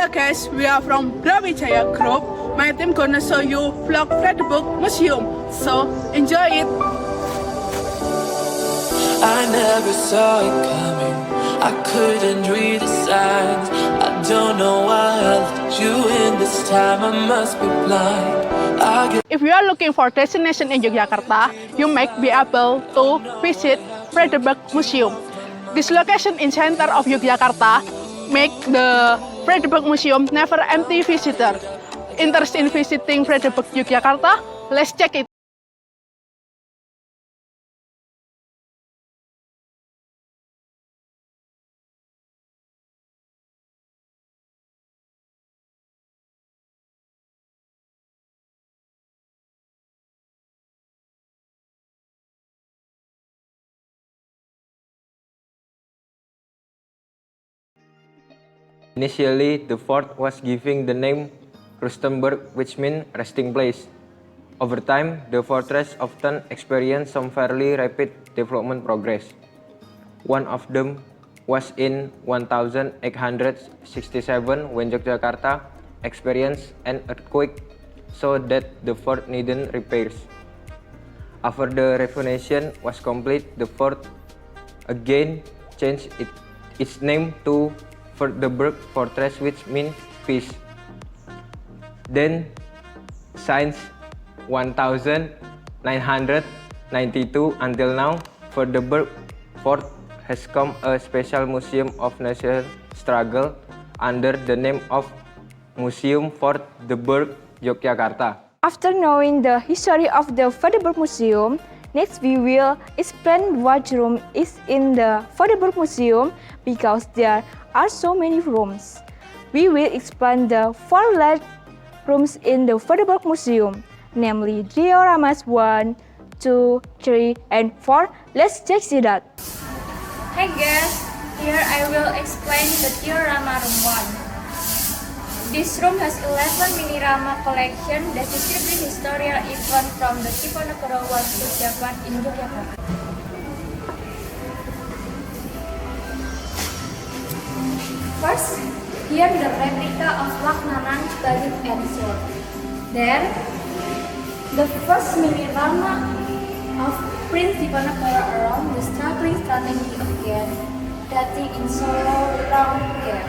Hello guys, we are from Brawijaya Group. My team gonna show you vlog Fredebook Museum. So enjoy it. I never saw it coming. I couldn't read the signs. I don't know why I let you in this time. I must be blind. If you are looking for destination in Yogyakarta, you might be able to visit Fredebook Museum. This location in center of Yogyakarta make the Fredebook Museum never empty visitor. Interested in visiting Fredebook Yogyakarta? Let's check it. Initially, the fort was given the name Rustenburg, which means resting place. Over time, the fortress often experienced some fairly rapid development progress. One of them was in 1867 when Yogyakarta experienced an earthquake, so that the fort needed repairs. After the renovation was complete, the fort again changed its name to Fredebook Fortress, which means peace. Then, since 1992 until now, Fredebook Fort has become a special museum of national struggle under the name of Museum Fort de Burg Yogyakarta. After knowing the history of the Fredebook Museum, next we will explain what room is in the Fredebook Museum because there are so many rooms. We will explain the four large rooms in the Fredebook Museum, namely dioramas 1, 2, 3, and 4. Let's check it out. Hi guys, here I will explain the diorama room 1. This room has 11 mini-rama collection that describe historical event from the Diponegoro War to Japan in Yogyakarta. First, here the replica of Laknanan Balik and sword. Then, the first mini-rama of Prince Diponegoro around the struggling strategy of Gen, dating in Solo round Gen.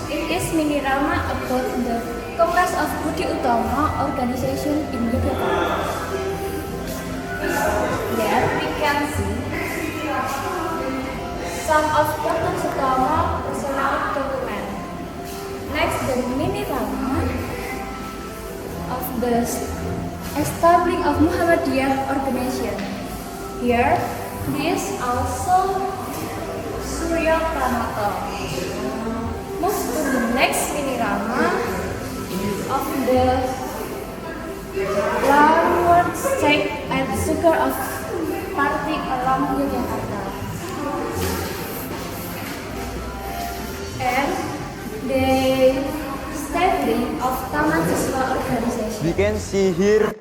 It is mini-rama about the Kongres of Budi Utomo organization in Yogyakarta. There we can see some of Dr. Sutomo personal documents. Next, the mini-rama of the establishing of Muhammadiyah organization. Here, this also Surya Pranoto. Move to the next mini-rama of the downward state and sugar of party along Yogyakarta. And the establishing of Taman Siswa organization. We can see here,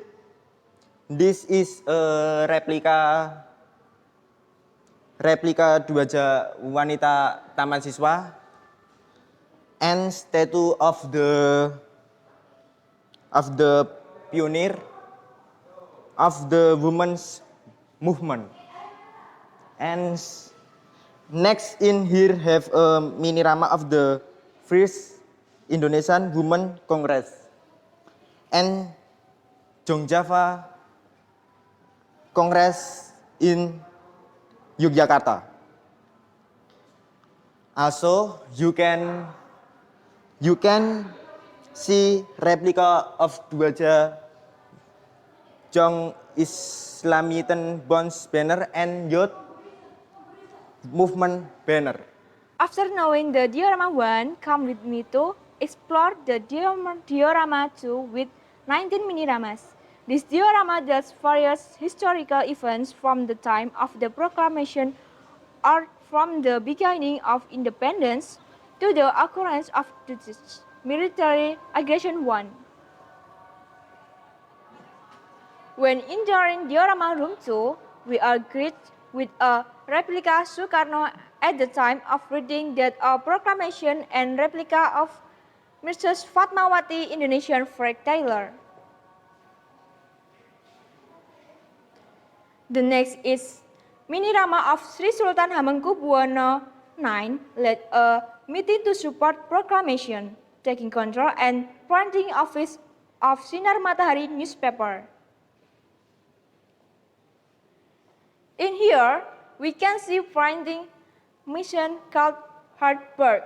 this is a replica Dwaja Wanita Taman Siswa and statue of the pioneer of the women's movement. And next in here have a mini-rama of the first Indonesian Women Congress and Jongjava Congress in Yogyakarta. Also, you can see replica of Dwaja Jong Islamiten Bonds banner and Youth Movement banner. After knowing the diorama 1, come with me to explore the diorama 2 with 19 mini-ramas. This diorama does various historical events from the time of the proclamation or from the beginning of independence to the occurrence of the military aggression 1. When entering diorama room 2, we are greeted with a replica Sukarno at the time of reading that a proclamation and replica of Mrs. Fatmawati Indonesian flag Taylor. The next is Minirama of Sri Sultan Hamengkubuwono IX led a meeting to support proclamation, taking control and printing office of Sinar Matahari newspaper. In here, we can see printing mission called Hartberg.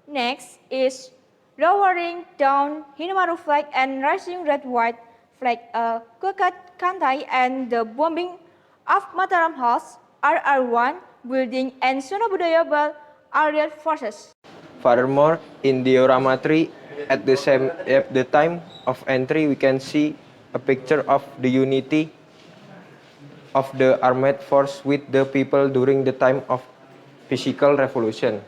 Next is lowering down Hinamaru flag and raising red-white flag, Kukat Kantai, and the bombing of Mataram House, RR1 building, and Sunobudaya Bal Allied forces. Furthermore, in diorama 3, at the time of entry, we can see a picture of the unity of the armed force with the people during the time of physical revolution.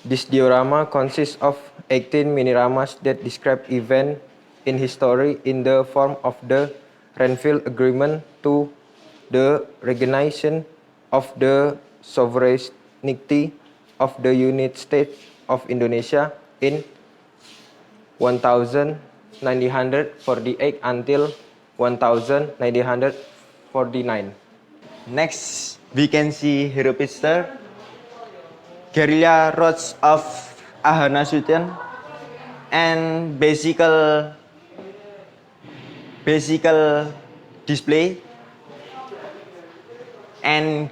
This diorama consists of 18 miniramas that describe events in history in the form of the Renville Agreement to the recognition of the sovereignty of the United States of Indonesia in 1948 until 1949. Next, we can see hero picture, guerrilla roads of Ahana Sultan, and basic display and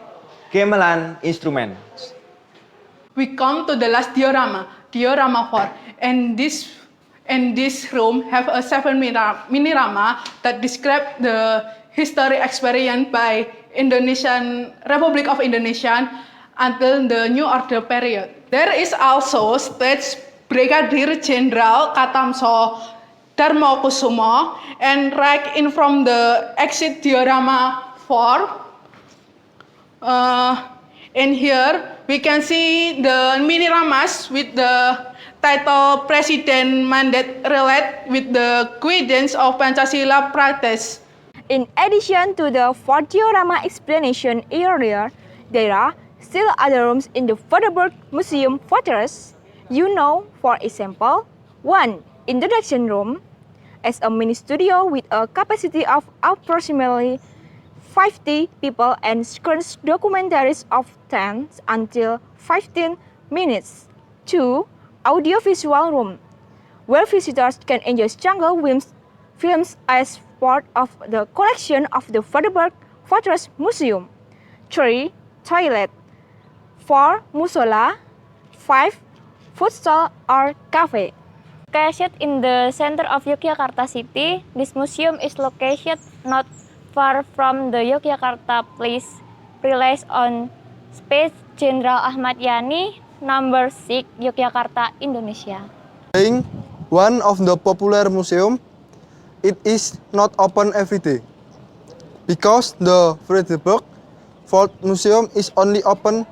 gamelan instruments. We come to the last diorama, diorama 4, and this room have a 7 minirama that describe the history experience by Indonesian Republic of Indonesia until the New Order period. There is also stage Brigadier Jenderal Katamso Darmokusumo, and right in from the exit diorama 4. In here we can see the miniramas with the title President Mandate relate with the guidance of Pancasila practice. In addition to the 4 diorama explanation earlier, there are still other rooms in the Vorderburg Museum Fortress. For example, 1 introduction room as a mini studio with a capacity of approximately 50 people and screens documentaries of 10 until 15 minutes. 2 audiovisual room, where visitors can enjoy jungle films as part of the collection of the Vorderburg Fortress Museum. 3 toilet. 4 musola. 5 food stall or cafe. Located in the center of Yogyakarta city, this museum is located not far from the Yogyakarta Place, placed on Space Jenderal Ahmad Yani, number 6, Yogyakarta, Indonesia. Being one of the popular museum, it is not open every day because the Vorderburg Fort Museum is only open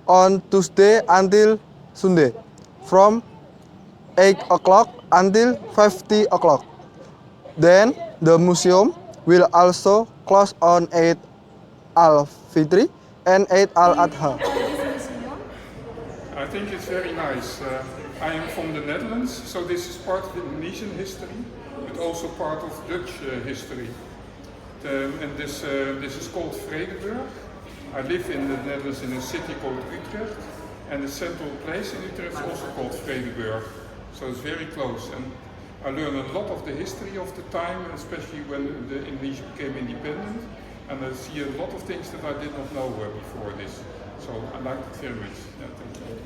on Tuesday until Sunday from 8 o'clock until 5 o'clock. Then the museum will also close on Eid al-Fitr and Eid al-Adha. I think it's very nice. I am from the Netherlands, so this is part of Indonesian history, but also part of Dutch history. And this is called Vredenburg. I live in the Netherlands in a city called Utrecht, and the central place in Utrecht is also called Vredenburg. So it's very close, and I learned a lot of the history of the time, especially when Indonesia became independent, and I see a lot of things that I did not know before this. So I liked it very much. Yeah, thank you.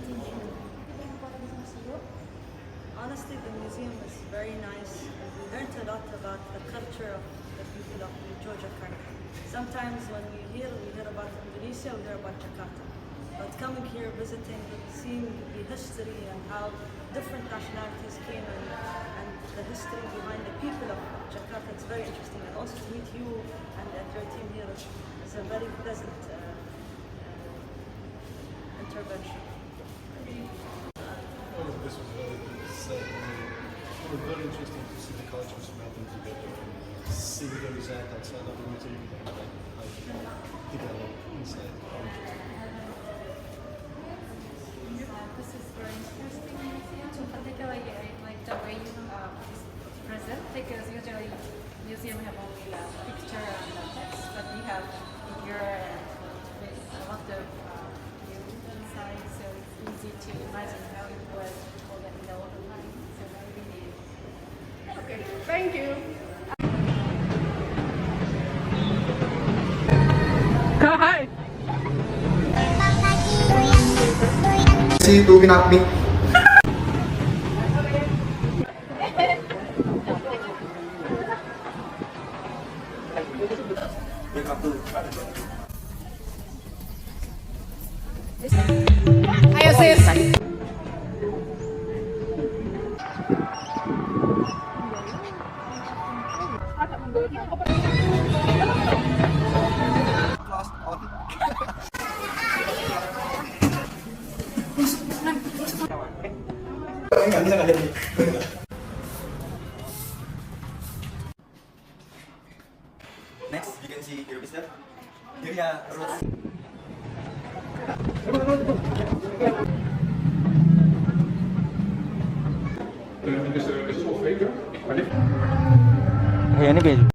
Honestly, the museum is very nice. We learned a lot about the culture of the people of Yogyakarta. Sometimes when we hear about Indonesia, we hear about Jakarta. But coming here, visiting, seeing the history and how different nationalities came and the history behind the people of Jakarta, it's very interesting. And also to meet you and your team here is a very pleasant intervention. All of this was very good to say. It was very interesting to see the cultures melting together. see the result outside of the museum and how to develop inside. This is very interesting museum. Particularly, I like the way you present, because usually museum have only a picture and the text, but we have figure and with a lot of view inside, so it's easy to imagine how it was in the old time. So I really Okay, thank you. Hi. See to win me. Ayo sis. Next, you can see your visitor. Here Rose. Is het al beter? Ini beda.